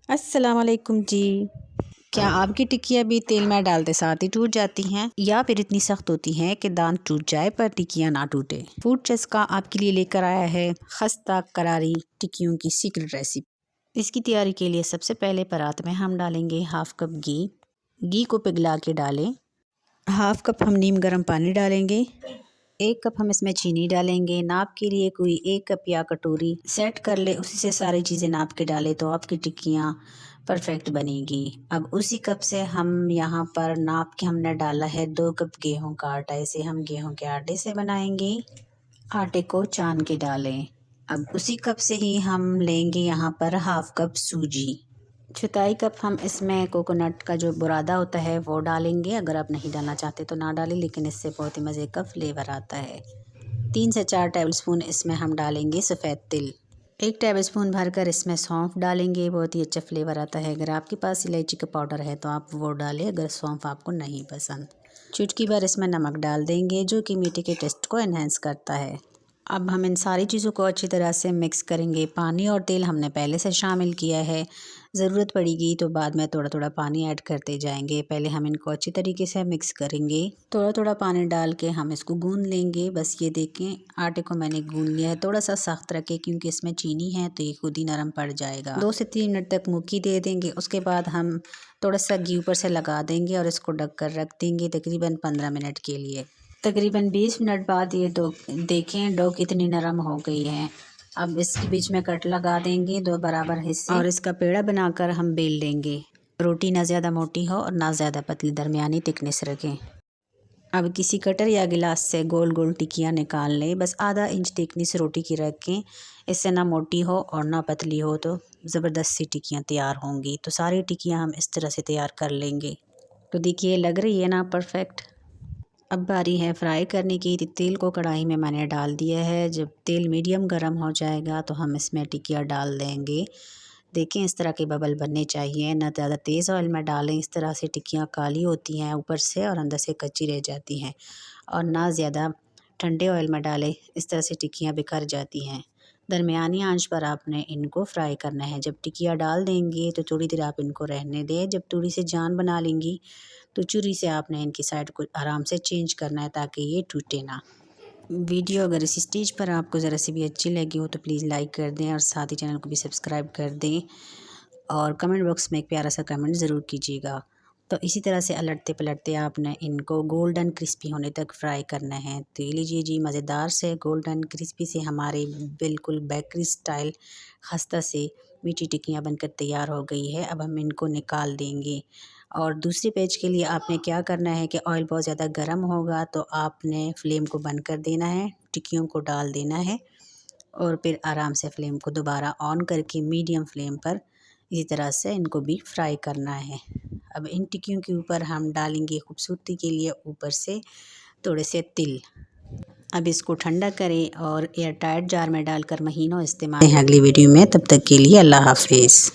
अस्सलाम वालेकुम जी। क्या आपकी टिक्कियाँ भी तेल में डालते साथ ही टूट जाती हैं या फिर इतनी सख्त होती हैं कि दान टूट जाए पर टिक्कियाँ ना टूटे? फूड चस्का आपके लिए लेकर आया है खस्ता करारी टिक्कियों की सीक्रेट रेसिपी। इसकी तैयारी के लिए सबसे पहले परात में हम डालेंगे हाफ कप घी को पिघला के डालें। हाफ कप हम नीम गर्म पानी डालेंगे। 1 कप हम इसमें चीनी डालेंगे। नाप के लिए कोई 1 कप या कटोरी सेट कर ले, उसी से सारी चीज़ें नाप के डालें तो आपकी टिक्कियाँ परफेक्ट बनेगी। अब उसी कप से हम यहाँ पर नाप के हमने डाला है 2 कप गेहूं का आटा। इसे हम गेहूं के आटे से बनाएंगे। आटे को छान के डालें। अब उसी कप से ही हम लेंगे यहाँ पर हाफ कप सूजी। 1/4 कप हम इसमें कोकोनट का जो बुरादा होता है वो डालेंगे। अगर आप नहीं डालना चाहते तो ना डालें, लेकिन इससे बहुत ही मज़े का फ्लेवर आता है। 3 से 4 टेबलस्पून इसमें हम डालेंगे सफ़ेद तिल। 1 टेबलस्पून भरकर इसमें सौंफ डालेंगे, बहुत ही अच्छा फ्लेवर आता है। अगर आपके पास इलायची का पाउडर है तो आप वो डालें, अगर सौंफ आपको नहीं पसंद। चुटकी भर इसमें नमक डाल देंगे जो कि मीठे के टेस्ट को एनहेंस करता है। अब हम इन सारी चीज़ों को अच्छी तरह से मिक्स करेंगे। पानी और तेल हमने पहले से शामिल किया है। ज़रूरत पड़ेगी तो बाद में थोड़ा थोड़ा पानी ऐड करते जाएंगे। पहले हम इनको अच्छी तरीके से मिक्स करेंगे। थोड़ा थोड़ा पानी डाल के हम इसको गूंद लेंगे। बस ये देखें, आटे को मैंने गूंद लिया है। थोड़ा सा सख्त रखें क्योंकि इसमें चीनी है तो ये खुद ही नरम पड़ जाएगा। 2 से 3 मिनट तक मुक्की दे देंगे। उसके बाद हम थोड़ा सा घी ऊपर से लगा देंगे और इसको ढक कर रख देंगे तकरीबन 15 मिनट के लिए। तकरीबन 20 मिनट बाद ये देखें डो कितनी नरम हो गई है। अब इसके बीच में कट लगा देंगे 2 बराबर हिस्से और इसका पेड़ा बनाकर हम बेल लेंगे। रोटी ना ज़्यादा मोटी हो और ना ज़्यादा पतली, दरमियानी थिकनेस रखें। अब किसी कटर या गिलास से गोल गोल टिक्कियाँ निकाल लें। बस आधा इंच थिकनेस रोटी की रखें। इससे ना मोटी हो और ना पतली हो तो ज़बरदस्त सी टिक्कियाँ तैयार होंगी। तो सारी टिक्कियाँ हम इस तरह से तैयार कर लेंगे। तो देखिए लग रही है ना परफेक्ट। अब बारी है फ्राई करने की। तेल को कढ़ाई में मैंने डाल दिया है। जब तेल मीडियम गर्म हो जाएगा तो हम इसमें टिक्कियाँ डाल देंगे। देखें इस तरह के बबल बनने चाहिए, ना ज़्यादा तेज़ ऑयल में डालें। इस तरह से टिक्कियाँ काली होती हैं ऊपर से और अंदर से कच्ची रह जाती हैं, और ना ज़्यादा ठंडे ऑयल में डालें, इस तरह से टिक्कियाँ बिखर जाती हैं। दरमियानी आंच पर आपने इनको फ्राई करना है। जब टिक्कियाँ डाल देंगे तो थोड़ी देर आप इनको रहने दें। जब थोड़ी सी जान बना लेंगी तो छुरी से आपने इनकी साइड को आराम से चेंज करना है ताकि ये टूटे ना। वीडियो अगर इस स्टेज पर आपको ज़रा सी भी अच्छी लगी हो तो प्लीज़ लाइक कर दें और साथ ही चैनल को भी सब्सक्राइब कर दें और कमेंट बॉक्स में एक प्यारा सा कमेंट ज़रूर कीजिएगा। तो इसी तरह से अलटते पलटते आपने इनको गोल्डन क्रिस्पी होने तक फ्राई करना है। तो ये लीजिए जी, मज़ेदार से गोल्डन क्रिस्पी से हमारे बिल्कुल बेकरी स्टाइल खस्ता से मीठी टिक्कियाँ बनकर तैयार हो गई है। अब हम इनको निकाल देंगे। और दूसरे पेज के लिए आपने क्या करना है कि ऑयल बहुत ज़्यादा गर्म होगा तो आपने फ्लेम को बंद कर देना है, टिक्कियों को डाल देना है और फिर आराम से फ्लेम को दोबारा ऑन करके मीडियम फ्लेम पर इसी तरह से इनको भी फ्राई करना है। अब इन टिक्कियों के ऊपर हम डालेंगे खूबसूरती के लिए ऊपर से थोड़े से तिल। अब इसको ठंडा करें और एयर टाइट जार में डालकर महीनों इस्तेमाल। अगली वीडियो में, तब तक के लिए अल्लाह हाफिज़।